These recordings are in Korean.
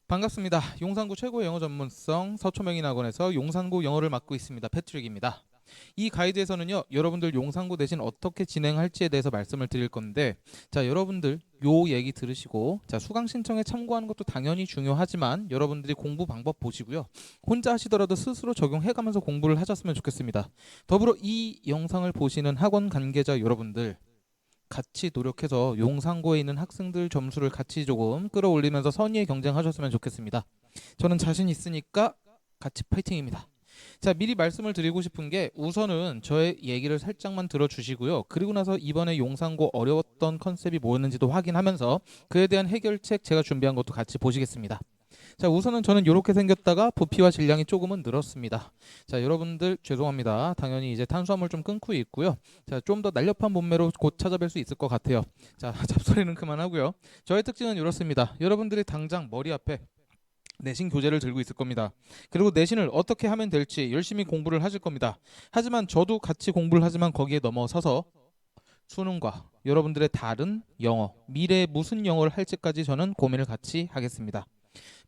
반갑습니다. 용산구 최고 영어 전문성 서초명인학원에서 용산구 영어를 맡고 있습니다. 패트릭입니다. 이 가이드에서는요, 여러분들 용산구 대신 어떻게 진행할지에 대해서 말씀을 드릴 건데, 자, 여러분들 요 얘기 들으시고, 자, 수강 신청에 참고하는 것도 당연히 중요하지만 여러분들이 공부 방법 보시고요, 혼자 하시더라도 스스로 적용해가면서 공부를 하셨으면 좋겠습니다. 더불어 이 영상을 보시는 학원 관계자 여러분들, 같이 노력해서 용산고에 있는 학생들 점수를 같이 조금 끌어올리면서 선의의 경쟁하셨으면 좋겠습니다. 저는 자신 있으니까 같이 파이팅입니다. 자, 미리 말씀을 드리고 싶은 게 우선은 저의 얘기를 살짝만 들어주시고요. 그리고 나서 이번에 용산고 어려웠던 컨셉이 뭐였는지도 확인하면서 그에 대한 해결책 제가 준비한 것도 같이 보시겠습니다. 자, 우선은 저는 이렇게 생겼다가 부피와 질량이 조금은 늘었습니다. 자, 여러분들 죄송합니다. 당연히 이제 탄수화물 좀 끊고 있고요. 자, 좀 더 날렵한 몸매로 곧 찾아뵐 수 있을 것 같아요. 자, 잡소리는 그만하고요. 저의 특징은 이렇습니다. 여러분들이 당장 머리 앞에 내신 교재를 들고 있을 겁니다. 그리고 내신을 어떻게 하면 될지 열심히 공부를 하실 겁니다. 하지만 저도 같이 공부를 하지만 거기에 넘어서서 수능과 여러분들의 다른 영어, 미래에 무슨 영어를 할지까지 저는 고민을 같이 하겠습니다.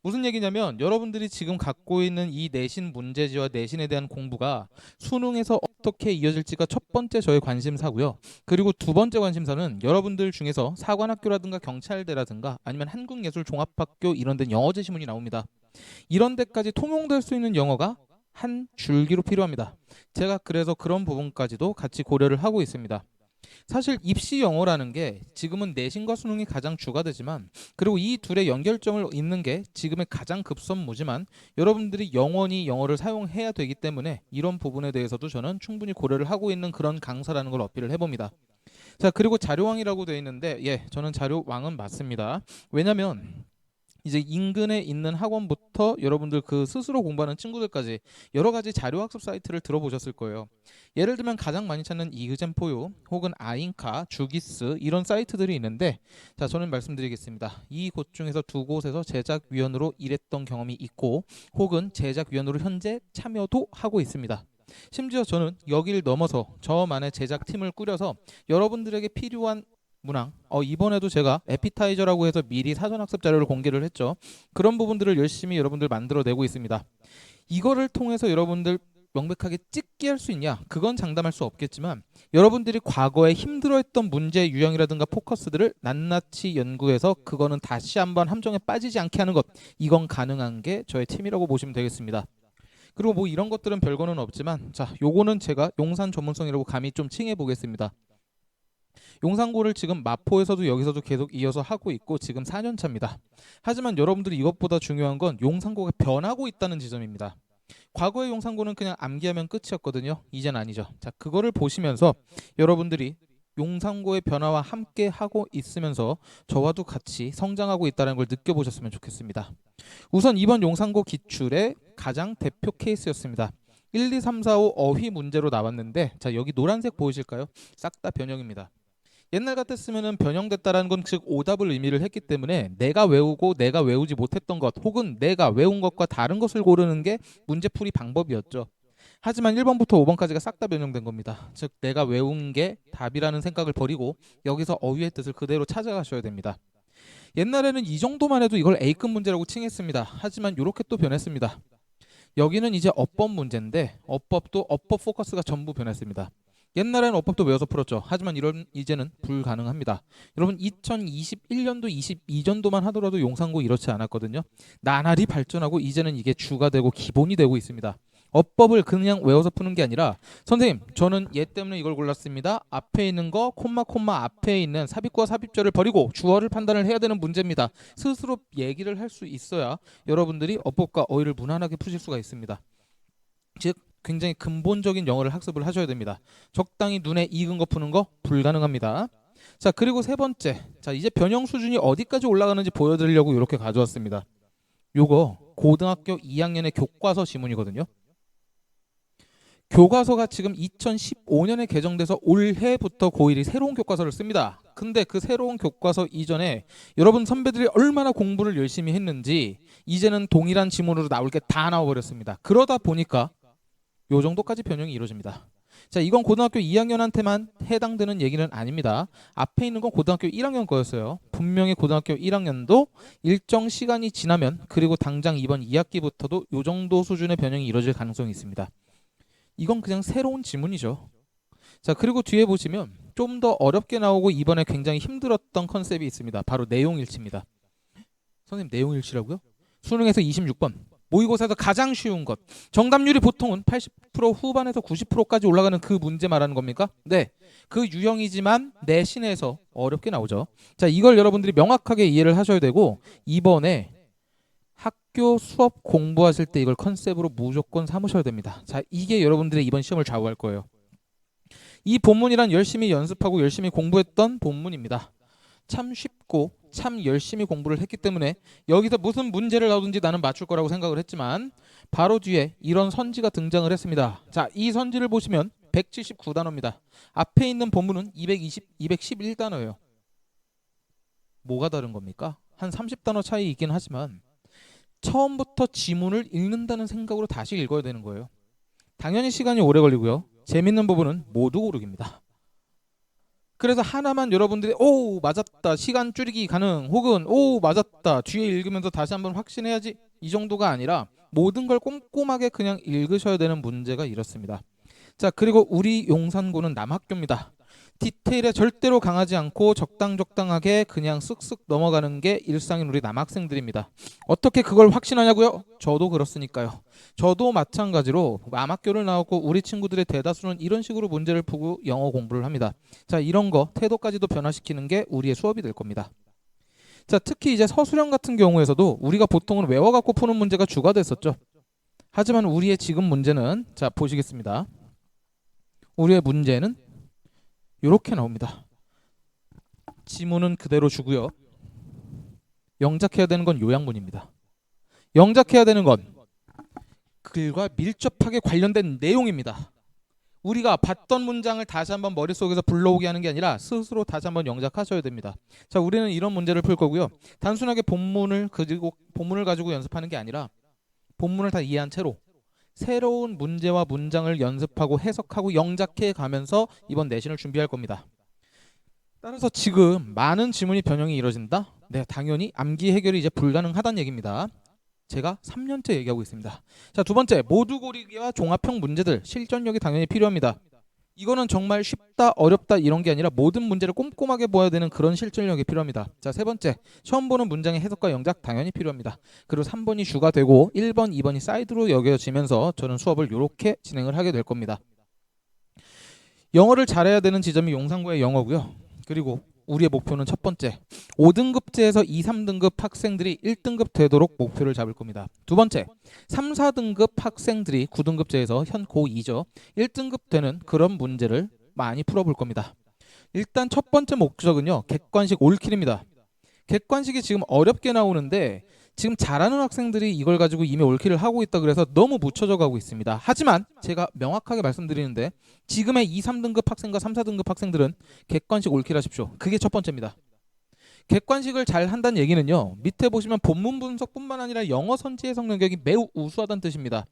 무슨 얘기냐면 여러분들이 지금 갖고 있는 이 내신 문제지와 내신에 대한 공부가 수능에서 어떻게 이어질지가 첫 번째 저의 관심사고요. 그리고 두 번째 관심사는 여러분들 중에서 사관학교라든가 경찰대라든가 아니면 한국예술종합학교 이런 데 영어 제시문이 나옵니다. 이런 데까지 통용될 수 있는 영어가 한 줄기로 필요합니다. 제가 그래서 그런 부분까지도 같이 고려를 하고 있습니다. 사실 입시 영어라는 게 지금은 내신과 수능이 가장 주가 되지만, 그리고 이 둘의 연결점을 잇는 게 지금의 가장 급선무지만, 여러분들이 영원히 영어를 사용해야 되기 때문에 이런 부분에 대해서도 저는 충분히 고려를 하고 있는 그런 강사라는 걸 어필을 해봅니다. 자, 그리고 자료왕이라고 되어 있는데, 예, 저는 자료왕은 맞습니다. 왜냐면 이제 인근에 있는 학원부터 여러분들 그 스스로 공부하는 친구들까지 여러 가지 자료학습 사이트를 들어보셨을 거예요. 예를 들면 가장 많이 찾는 이그젠포유 혹은 아인카, 주기스 이런 사이트들이 있는데, 자, 저는 말씀드리겠습니다. 이 곳 중에서 두 곳에서 제작위원으로 일했던 경험이 있고 혹은 제작위원으로 현재 참여도 하고 있습니다. 심지어 저는 여기를 넘어서 저만의 제작팀을 꾸려서 여러분들에게 필요한 문항, 이번에도 제가 에피타이저라고 해서 미리 사전학습 자료를 공개를 했죠. 그런 부분들을 열심히 여러분들 만들어내고 있습니다. 이거를 통해서 여러분들 명백하게 찍기 할 수 있냐? 그건 장담할 수 없겠지만 여러분들이 과거에 힘들어했던 문제 유형이라든가 포커스들을 낱낱이 연구해서 그거는 다시 한번 함정에 빠지지 않게 하는 것, 이건 가능한 게 저의 팀이라고 보시면 되겠습니다. 그리고 뭐 이런 것들은 별거는 없지만, 자, 요거는 제가 용산 전문성이라고 감히 좀 칭해 보겠습니다. 용산고를 지금 마포에서도 여기서도 계속 이어서 하고 있고 지금 4년 차입니다. 하지만 여러분들이 이것보다 중요한 건 용산고가 변하고 있다는 지점입니다. 과거의 용산고는 그냥 암기하면 끝이었거든요. 이젠 아니죠. 자, 그거를 보시면서 여러분들이 용산고의 변화와 함께 하고 있으면서 저와도 같이 성장하고 있다는 걸 느껴보셨으면 좋겠습니다. 우선 이번 용산고 기출의 가장 대표 케이스였습니다. 1, 2, 3, 4, 5 어휘 문제로 나왔는데, 자, 여기 노란색 보이실까요? 싹 다 변형입니다. 옛날 같았으면 변형됐다라는 건 즉 오답을 의미를 했기 때문에 내가 외우고 내가 외우지 못했던 것 혹은 내가 외운 것과 다른 것을 고르는 게 문제풀이 방법이었죠. 하지만 1번부터 5번까지가 싹 다 변형된 겁니다. 즉 내가 외운 게 답이라는 생각을 버리고 여기서 어휘의 뜻을 그대로 찾아가셔야 됩니다. 옛날에는 이 정도만 해도 이걸 A급 문제라고 칭했습니다. 하지만 이렇게 또 변했습니다. 여기는 이제 어법 문제인데 어법도 어법 포커스가 전부 변했습니다. 옛날에는 어법도 외워서 풀었죠. 하지만 이런 이제는 불가능합니다. 여러분 2021년도 22년도만 하더라도 용산고 이렇지 않았거든요. 나날이 발전하고 이제는 이게 주가 되고 기본이 되고 있습니다. 어법을 그냥 외워서 푸는 게 아니라 선생님 저는 얘 때문에 이걸 골랐습니다. 앞에 있는 거 콤마 앞에 있는 삽입과 삽입절을 버리고 주어를 판단을 해야 되는 문제입니다. 스스로 얘기를 할 수 있어야 여러분들이 어법과 어휘를 무난하게 푸실 수가 있습니다. 즉 굉장히 근본적인 영어를 학습을 하셔야 됩니다. 적당히 눈에 익은 거 푸는 거 불가능합니다. 자, 그리고 세 번째, 자, 이제 변형 수준이 어디까지 올라가는지 보여드리려고 이렇게 가져왔습니다. 요거 고등학교 2학년의 교과서 지문이거든요. 교과서가 지금 2015년에 개정돼서 올해부터 고1이 새로운 교과서를 씁니다. 근데 그 새로운 교과서 이전에 여러분 선배들이 얼마나 공부를 열심히 했는지 이제는 동일한 지문으로 나올 게 다 나와버렸습니다. 그러다 보니까 요 정도까지 변형이 이루어집니다. 자, 이건 고등학교 2학년한테만 해당되는 얘기는 아닙니다. 앞에 있는 건 고등학교 1학년 거였어요. 분명히 고등학교 1학년도 일정 시간이 지나면 그리고 당장 이번 2학기부터도 이 정도 수준의 변형이 이루어질 가능성이 있습니다. 이건 그냥 새로운 지문이죠. 자, 그리고 뒤에 보시면 좀 더 어렵게 나오고 이번에 굉장히 힘들었던 컨셉이 있습니다. 바로 내용일치입니다. 선생님, 내용일치라고요? 수능에서 26번. 모의고사에서 가장 쉬운 것. 정답률이 보통은 80% 후반에서 90%까지 올라가는 그 문제 말하는 겁니까? 네. 그 유형이지만 내신에서 어렵게 나오죠. 자, 이걸 여러분들이 명확하게 이해를 하셔야 되고 이번에 학교 수업 공부하실 때 이걸 컨셉으로 무조건 삼으셔야 됩니다. 자, 이게 여러분들의 이번 시험을 좌우할 거예요. 이 본문이란 열심히 연습하고 열심히 공부했던 본문입니다. 참 쉽고 참 열심히 공부를 했기 때문에 여기서 무슨 문제를 나오든지 나는 맞출 거라고 생각을 했지만 바로 뒤에 이런 선지가 등장을 했습니다. 자, 이 선지를 보시면 179단어입니다. 앞에 있는 본문은 211단어예요. 뭐가 다른 겁니까? 한 30단어 차이 있긴 하지만 처음부터 지문을 읽는다는 생각으로 다시 읽어야 되는 거예요. 당연히 시간이 오래 걸리고요. 재밌는 부분은 모두 고르기입니다. 그래서 하나만 여러분들이 오 맞았다 시간 줄이기 가능 혹은 오 맞았다 뒤에 읽으면서 다시 한번 확신해야지 이 정도가 아니라 모든 걸 꼼꼼하게 그냥 읽으셔야 되는 문제가 이렇습니다. 자, 그리고 우리 용산고는 남학교입니다. 디테일에 절대로 강하지 않고 적당하게 그냥 쓱쓱 넘어가는 게 일상인 우리 남학생들입니다. 어떻게 그걸 확신하냐고요? 저도 그렇으니까요. 저도 마찬가지로 남학교를 나오고 우리 친구들의 대다수는 이런 식으로 문제를 푸고 영어 공부를 합니다. 자, 이런 거 태도까지도 변화시키는 게 우리의 수업이 될 겁니다. 자, 특히 이제 서술형 같은 경우에서도 우리가 보통은 외워갖고 푸는 문제가 주가 됐었죠. 하지만 우리의 지금 문제는 자 보시겠습니다. 우리의 문제는 이렇게 나옵니다. 지문은 그대로 주고요. 영작해야 되는 건 요약문입니다. 영작해야 되는 건 글과 밀접하게 관련된 내용입니다. 우리가 봤던 문장을 다시 한번 머릿속에서 불러오게 하는 게 아니라 스스로 다시 한번 영작하셔야 됩니다. 자, 우리는 이런 문제를 풀 거고요. 단순하게 본문을 가지고 연습하는 게 아니라 본문을 다 이해한 채로 새로운 문제와 문장을 연습하고 해석하고 영작해 가면서 이번 내신을 준비할 겁니다. 따라서 지금 많은 지문이 변형이 이루어진다? 네, 당연히 암기 해결이 이제 불가능하다는 얘기입니다. 제가 3년째 얘기하고 있습니다. 자, 두 번째, 모두 고르기와 종합형 문제들 실전력이 당연히 필요합니다. 이거는 정말 쉽다 어렵다 이런 게 아니라 모든 문제를 꼼꼼하게 보아야 되는 그런 실전력이 필요합니다. 자, 세 번째, 처음 보는 문장의 해석과 영작 당연히 필요합니다. 그리고 3번이 주가 되고 1번, 2번이 사이드로 여겨지면서 저는 수업을 이렇게 진행을 하게 될 겁니다. 영어를 잘해야 되는 지점이 용산고의 영어고요. 그리고 우리의 목표는 첫 번째, 5등급제에서 2, 3등급 학생들이 1등급 되도록 목표를 잡을 겁니다. 두 번째, 3, 4등급 학생들이 9등급제에서 현 고2죠. 1등급 되는 그런 문제를 많이 풀어볼 겁니다. 일단 첫 번째 목적은요, 객관식 올킬입니다. 객관식이 지금 어렵게 나오는데 지금 잘하는 학생들이 이걸 가지고 이미 올킬을 하고 있다 그래서 너무 묻혀져 가고 있습니다. 하지만 제가 명확하게 말씀드리는데 지금의 2, 3등급 학생과 3, 4등급 학생들은 객관식 올킬 하십시오. 그게 첫 번째입니다. 객관식을 잘 한다는 얘기는요, 밑에 보시면 본문 분석뿐만 아니라 영어 선지 해석 능력이 매우 우수하다는 뜻입니다.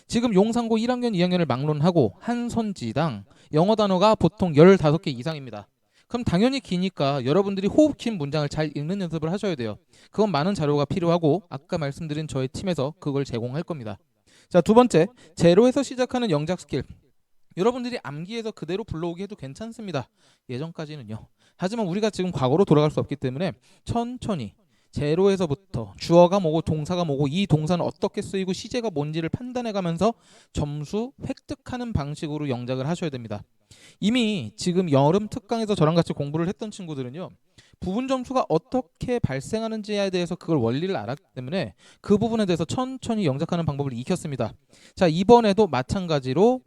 지금 용산고 1학년, 2학년을 막론하고 한 선지당 영어 단어가 보통 15개 이상입니다. 그럼 당연히 기니까 여러분들이 호흡 긴 문장을 잘 읽는 연습을 하셔야 돼요. 그건 많은 자료가 필요하고 아까 말씀드린 저희 팀에서 그걸 제공할 겁니다. 자, 두 번째, 제로에서 시작하는 영작 스킬. 여러분들이 암기해서 그대로 불러오기 해도 괜찮습니다. 예전까지는요. 하지만 우리가 지금 과거로 돌아갈 수 없기 때문에 천천히 제로에서부터 주어가 뭐고 동사가 뭐고 이 동사는 어떻게 쓰이고 시제가 뭔지를 판단해가면서 점수 획득하는 방식으로 영작을 하셔야 됩니다. 이미 지금 여름 특강에서 저랑 같이 공부를 했던 친구들은요, 부분 점수가 어떻게 발생하는지에 대해서 그걸 원리를 알았기 때문에 그 부분에 대해서 천천히 영작하는 방법을 익혔습니다. 자, 이번에도 마찬가지로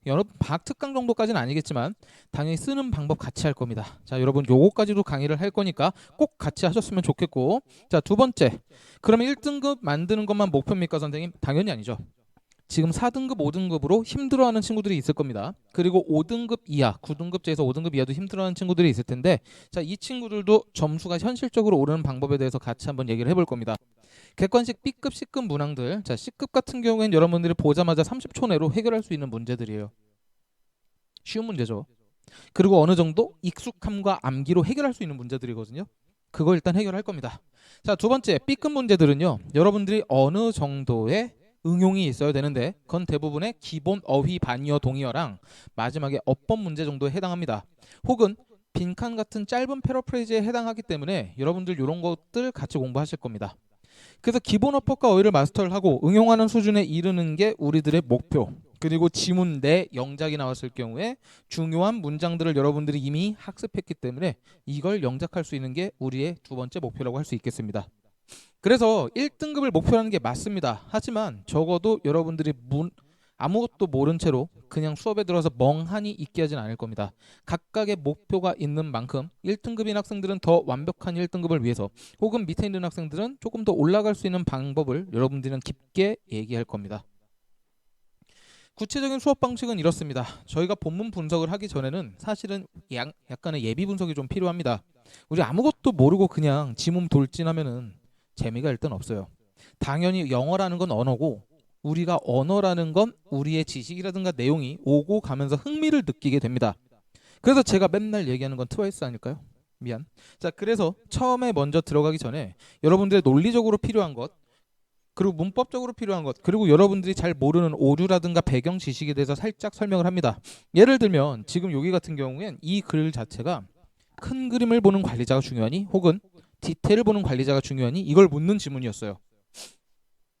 여러분 방학 특강 정도까지는 아니겠지만 당연히 쓰는 방법 같이 할 겁니다. 자, 여러분 요거까지도 강의를 할 거니까 꼭 같이 하셨으면 좋겠고, 자, 두 번째, 그러면 1등급 만드는 것만 목표입니까 선생님? 당연히 아니죠. 지금 4등급, 5등급으로 힘들어하는 친구들이 있을 겁니다. 그리고 5등급 이하, 9등급제에서 5등급 이하도 힘들어하는 친구들이 있을 텐데, 자, 이 친구들도 점수가 현실적으로 오르는 방법에 대해서 같이 한번 얘기를 해볼 겁니다. 객관식 B급, C급 문항들, 자, C급 같은 경우에는 여러분들이 보자마자 30초 내로 해결할 수 있는 문제들이에요. 쉬운 문제죠. 그리고 어느 정도 익숙함과 암기로 해결할 수 있는 문제들이거든요. 그거 일단 해결할 겁니다. 자, 두 번째 B급 문제들은요. 여러분들이 어느 정도의 응용이 있어야 되는데 그건 대부분의 기본 어휘, 반의어, 동의어랑 마지막에 어법 문제 정도에 해당합니다. 혹은 빈칸 같은 짧은 패러프레이즈에 해당하기 때문에 여러분들 이런 것들 같이 공부하실 겁니다. 그래서 기본 어법과 어휘를 마스터를 하고 응용하는 수준에 이르는 게 우리들의 목표. 그리고 지문 내 영작이 나왔을 경우에 중요한 문장들을 여러분들이 이미 학습했기 때문에 이걸 영작할 수 있는 게 우리의 두 번째 목표라고 할 수 있겠습니다. 그래서 1등급을 목표로 하는 게 맞습니다. 하지만 적어도 여러분들이 아무것도 모른 채로 그냥 수업에 들어서 멍하니 있게 하진 않을 겁니다. 각각의 목표가 있는 만큼 1등급인 학생들은 더 완벽한 1등급을 위해서 혹은 밑에 있는 학생들은 조금 더 올라갈 수 있는 방법을 여러분들은 깊게 얘기할 겁니다. 구체적인 수업 방식은 이렇습니다. 저희가 본문 분석을 하기 전에는 사실은 약간의 예비 분석이 좀 필요합니다. 우리 아무것도 모르고 그냥 지문 돌진하면은 재미가 일단 없어요. 당연히 영어라는 건 언어고 우리가 언어라는 건 우리의 지식이라든가 내용이 오고 가면서 흥미를 느끼게 됩니다. 그래서 제가 맨날 얘기하는 건 트와이스 아닐까요? 미안. 자, 그래서 처음에 먼저 들어가기 전에 여러분들의 논리적으로 필요한 것 그리고 문법적으로 필요한 것 그리고 여러분들이 잘 모르는 오류라든가 배경 지식에 대해서 살짝 설명을 합니다. 예를 들면 지금 여기 같은 경우엔 이 글 자체가 큰 그림을 보는 관리자가 중요하니 혹은 디테일을 보는 관리자가 중요하니 이걸 묻는 지문이었어요.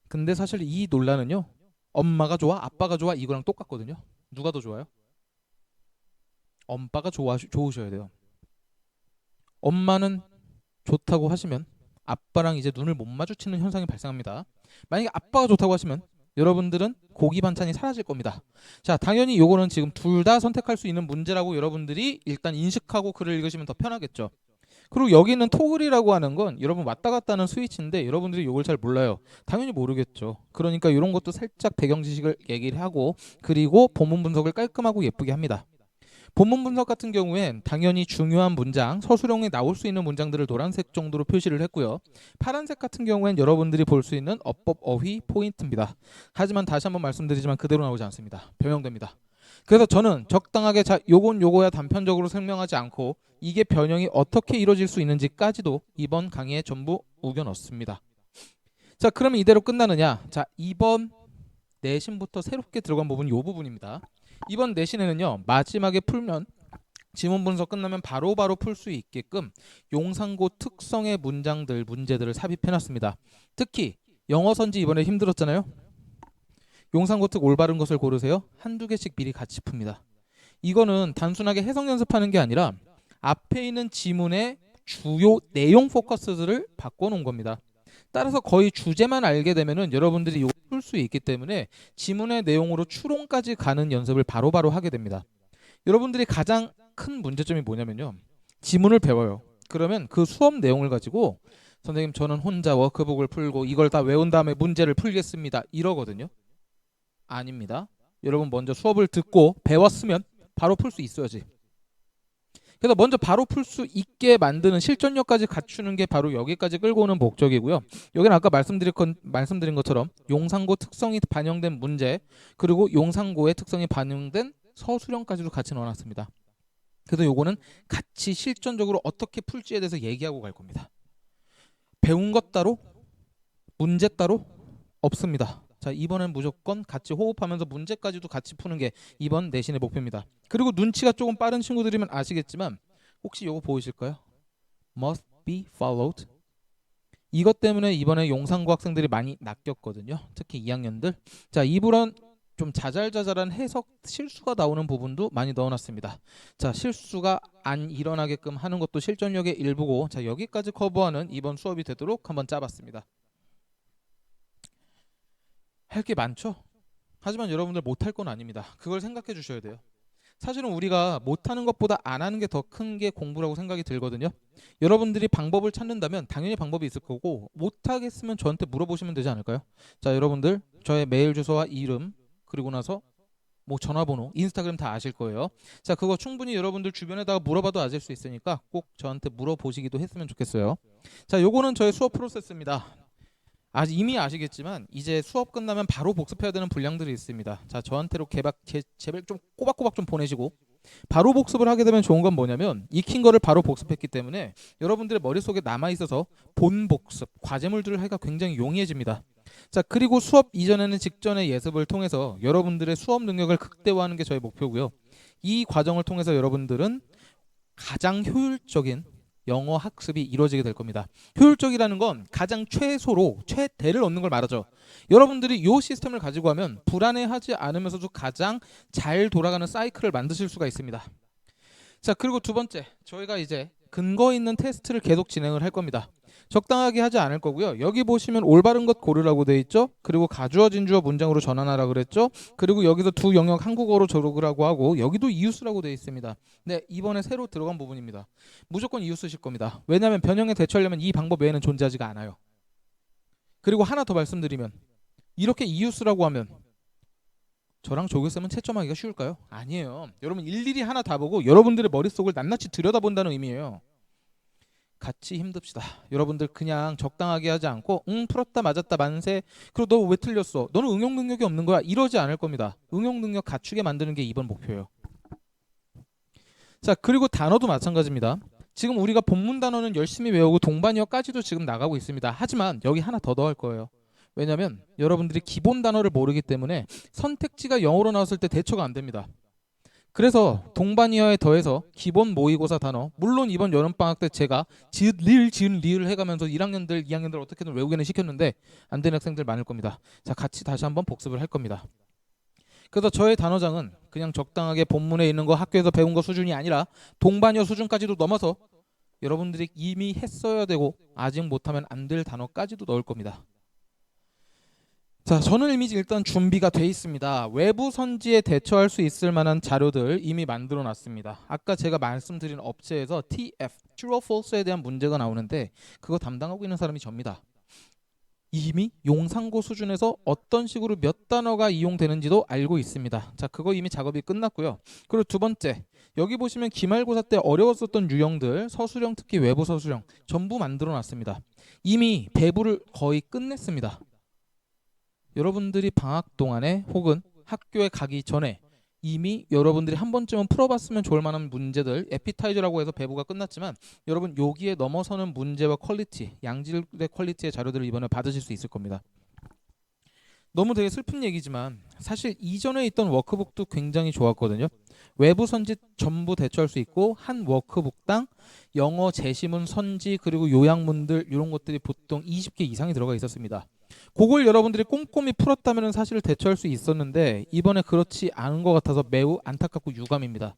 근데 사실 이 논란은요. 엄마가 좋아? 아빠가 좋아? 이거랑 똑같거든요. 누가 더 좋아요? 엄마가 좋으셔야 돼요. 엄마는 좋다고 하시면 아빠랑 이제 눈을 못 마주치는 현상이 발생합니다. 만약에 아빠가 좋다고 하시면 여러분들은 고기 반찬이 사라질 겁니다. 자, 당연히 요거는 지금 둘 다 선택할 수 있는 문제라고 여러분들이 일단 인식하고 글을 읽으시면 더 편하겠죠. 그리고 여기 있는 토글이라고 하는 건 여러분 왔다 갔다 하는 스위치인데 여러분들이 이걸 잘 몰라요. 당연히 모르겠죠. 그러니까 이런 것도 살짝 배경 지식을 얘기를 하고 그리고 본문 분석을 깔끔하고 예쁘게 합니다. 본문 분석 같은 경우엔 당연히 중요한 문장, 서술형에 나올 수 있는 문장들을 노란색 정도로 표시를 했고요. 파란색 같은 경우엔 여러분들이 볼 수 있는 어법, 어휘, 포인트입니다. 하지만 다시 한번 말씀드리지만 그대로 나오지 않습니다. 변형됩니다. 그래서 저는 적당하게 자 요건 요거야 단편적으로 설명하지 않고 이게 변형이 어떻게 이루어질 수 있는지까지도 이번 강의에 전부 우겨 넣습니다. 자, 그러면 이대로 끝나느냐? 자, 이번 내신부터 새롭게 들어간 부분이 이 부분입니다. 이번 내신에는요. 마지막에 풀면 지문 분석 끝나면 바로바로 풀 수 있게끔 용상고 특성의 문제들을 삽입해놨습니다. 특히 영어 선지 이번에 힘들었잖아요. 용상고 특 올바른 것을 고르세요. 한두 개씩 미리 같이 풉니다. 이거는 단순하게 해석 연습하는 게 아니라 앞에 있는 지문의 주요 내용 포커스들을 바꿔놓은 겁니다. 따라서 거의 주제만 알게 되면은 여러분들이 이거 풀 수 있기 때문에 지문의 내용으로 추론까지 가는 연습을 바로바로 하게 됩니다. 여러분들이 가장 큰 문제점이 뭐냐면요. 지문을 배워요. 그러면 그 수업 내용을 가지고 선생님 저는 혼자 워크북을 풀고 이걸 다 외운 다음에 문제를 풀겠습니다. 이러거든요. 아닙니다. 여러분 먼저 수업을 듣고 배웠으면 바로 풀 수 있어야지. 그래서 먼저 바로 풀 수 있게 만드는 실전력까지 갖추는 게 바로 여기까지 끌고 오는 목적이고요. 여기는 아까 말씀드린 것처럼 용상고 특성이 반영된 문제 그리고 용상고의 특성이 반영된 서술형까지도 같이 넣어놨습니다. 그래서 요거는 같이 실전적으로 어떻게 풀지에 대해서 얘기하고 갈 겁니다. 배운 것 따로 문제 따로 없습니다. 자, 이번엔 무조건 같이 호흡하면서 문제까지도 같이 푸는 게 이번 내신의 목표입니다. 그리고 눈치가 조금 빠른 친구들이면 아시겠지만 혹시 요거 보이실까요? Must be followed. 이것 때문에 이번에 용상고 학생들이 많이 낚였거든요. 특히 2학년들. 자, 이분은 좀 자잘자잘한 해석 실수가 나오는 부분도 많이 넣어놨습니다. 자, 실수가 안 일어나게끔 하는 것도 실전력의 일부고 자, 여기까지 커버하는 이번 수업이 되도록 한번 짜봤습니다. 할 게 많죠? 하지만 여러분들 못할 건 아닙니다. 그걸 생각해 주셔야 돼요. 사실은 우리가 못하는 것보다 안 하는 게 더 큰 게 공부라고 생각이 들거든요. 여러분들이 방법을 찾는다면 당연히 방법이 있을 거고 못하겠으면 저한테 물어보시면 되지 않을까요? 자, 여러분들 저의 메일 주소와 이름 그리고 나서 뭐 전화번호, 인스타그램 다 아실 거예요. 자, 그거 충분히 여러분들 주변에다가 물어봐도 아실 수 있으니까 꼭 저한테 물어보시기도 했으면 좋겠어요. 자, 요거는 저의 수업 프로세스입니다. 이미 아시겠지만 이제 수업 끝나면 바로 복습해야 되는 분량들이 있습니다. 자, 저한테로 제발 좀 꼬박꼬박 좀 보내시고 바로 복습을 하게 되면 좋은 건 뭐냐면 익힌 거를 바로 복습했기 때문에 여러분들의 머릿속에 남아있어서 본 복습, 과제물들을 하기가 굉장히 용이해집니다. 자, 그리고 수업 이전에는 직전의 예습을 통해서 여러분들의 수업 능력을 극대화하는 게 저의 목표고요. 이 과정을 통해서 여러분들은 가장 효율적인 영어 학습이 이루어지게 될 겁니다. 효율적이라는 건 가장 최소로 최대를 얻는 걸 말하죠. 여러분들이 이 시스템을 가지고 하면 불안해하지 않으면서도 가장 잘 돌아가는 사이클을 만드실 수가 있습니다. 자, 그리고 두 번째, 저희가 이제 근거 있는 테스트를 계속 진행을 할 겁니다. 적당하게 하지 않을 거고요. 여기 보시면 올바른 것 고르라고 되어 있죠. 그리고 가주어 진주어 문장으로 전환하라 그랬죠. 그리고 여기서 두 영역 한국어로 적으라고 하고 여기도 이유 쓰라고 되어 있습니다. 네, 이번에 새로 들어간 부분입니다. 무조건 이유 쓰실 겁니다. 왜냐하면 변형에 대처하려면 이 방법 외에는 존재하지가 않아요. 그리고 하나 더 말씀드리면 이렇게 이유 쓰라고 하면 저랑 조교쌤은 채점하기가 쉬울까요? 아니에요. 여러분 일일이 하나 다 보고 여러분들의 머릿속을 낱낱이 들여다본다는 의미예요. 같이 힘듭시다. 여러분들 그냥 적당하게 하지 않고 풀었다 맞았다 만세. 그리고 너 왜 틀렸어? 너는 응용 능력이 없는 거야. 이러지 않을 겁니다. 응용 능력 갖추게 만드는 게 이번 목표예요. 자, 그리고 단어도 마찬가지입니다. 지금 우리가 본문 단어는 열심히 외우고 동반어까지도 지금 나가고 있습니다. 하지만 여기 하나 더 더할 거예요. 왜냐하면 여러분들이 기본 단어를 모르기 때문에 선택지가 영어로 나왔을 때 대처가 안 됩니다. 그래서 동반이어에 더해서 기본 모의고사 단어, 물론 이번 여름방학 때 제가 지읒 리을 해가면서 1학년들 2학년들 어떻게든 외우기는 시켰는데 안 되는 학생들 많을 겁니다. 자, 같이 다시 한번 복습을 할 겁니다. 그래서 저의 단어장은 그냥 적당하게 본문에 있는 거 학교에서 배운 거 수준이 아니라 동반이어 수준까지도 넘어서 여러분들이 이미 했어야 되고 아직 못하면 안 될 단어까지도 넣을 겁니다. 자, 저는 이미 일단 준비가 돼 있습니다. 외부 선지에 대처할 수 있을 만한 자료들 이미 만들어 놨습니다. 아까 제가 말씀드린 업체에서 TF, True or False에 대한 문제가 나오는데 그거 담당하고 있는 사람이 접니다. 이미 용상고 수준에서 어떤 식으로 몇 단어가 이용되는지도 알고 있습니다. 자, 그거 이미 작업이 끝났고요. 그리고 두 번째, 여기 보시면 기말고사 때 어려웠었던 유형들, 서술형 특히 외부 서술형 전부 만들어 놨습니다. 이미 배부를 거의 끝냈습니다. 여러분들이 방학 동안에 혹은 학교에 가기 전에 이미 여러분들이 한 번쯤은 풀어봤으면 좋을 만한 문제들, 에피타이저라고 해서 배부가 끝났지만 여러분 여기에 넘어서는 문제와 퀄리티, 양질의 퀄리티의 자료들을 이번에 받으실 수 있을 겁니다. 너무 되게 슬픈 얘기지만 사실 이전에 있던 워크북도 굉장히 좋았거든요. 외부 선지 전부 대처할 수 있고 한 워크북당 영어 제시문 선지 그리고 요약문들 이런 것들이 보통 20개 이상이 들어가 있었습니다. 그걸 여러분들이 꼼꼼히 풀었다면 사실 대처할 수 있었는데 이번에 그렇지 않은 것 같아서 매우 안타깝고 유감입니다.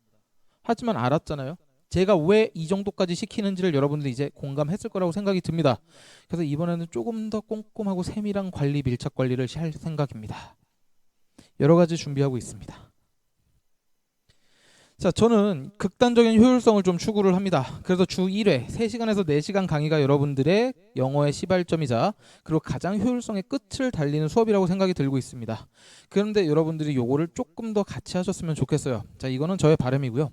하지만 알았잖아요. 제가 왜 이 정도까지 시키는지를 여러분들이 이제 공감했을 거라고 생각이 듭니다. 그래서 이번에는 조금 더 꼼꼼하고 세밀한 관리, 밀착 관리를 할 생각입니다. 여러 가지 준비하고 있습니다. 자, 저는 극단적인 효율성을 좀 추구를 합니다. 그래서 주 1회 3시간에서 4시간 강의가 여러분들의 영어의 시발점이자 그리고 가장 효율성의 끝을 달리는 수업이라고 생각이 들고 있습니다. 그런데 여러분들이 요거를 조금 더 같이 하셨으면 좋겠어요. 자, 이거는 저의 바람이고요.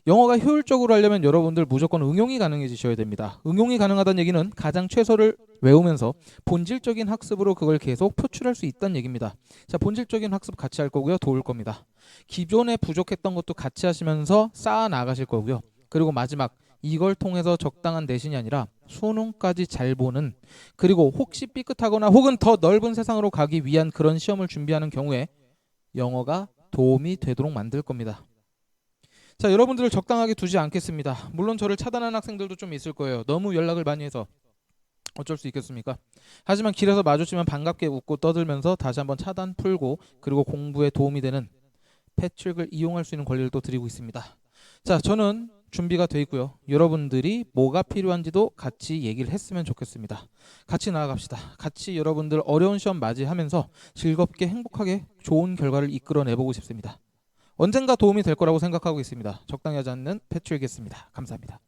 영어가 효율적으로 하려면 여러분들 무조건 응용이 가능해지셔야 됩니다. 응용이 가능하다는 얘기는 가장 최소를 외우면서 본질적인 학습으로 그걸 계속 표출할 수 있다는 얘기입니다. 자, 본질적인 학습 같이 할 거고요. 도울 겁니다. 기존에 부족했던 것도 같이 하시면서 쌓아 나가실 거고요. 그리고 마지막 이걸 통해서 적당한 내신이 아니라 수능까지 잘 보는 그리고 혹시 삐끗하거나 혹은 더 넓은 세상으로 가기 위한 그런 시험을 준비하는 경우에 영어가 도움이 되도록 만들 겁니다. 자, 여러분들을 적당하게 두지 않겠습니다. 물론 저를 차단하는 학생들도 좀 있을 거예요. 너무 연락을 많이 해서 어쩔 수 있겠습니까? 하지만 길에서 마주치면 반갑게 웃고 떠들면서 다시 한번 차단 풀고 그리고 공부에 도움이 되는 패트릭을 이용할 수 있는 권리를 또 드리고 있습니다. 자, 저는 준비가 돼 있고요. 여러분들이 뭐가 필요한지도 같이 얘기를 했으면 좋겠습니다. 같이 나아갑시다. 같이 여러분들 어려운 시험 맞이하면서 즐겁게 행복하게 좋은 결과를 이끌어내보고 싶습니다. 언젠가 도움이 될 거라고 생각하고 있습니다. 적당히 하지 않는 패트릭이었습니다. 감사합니다.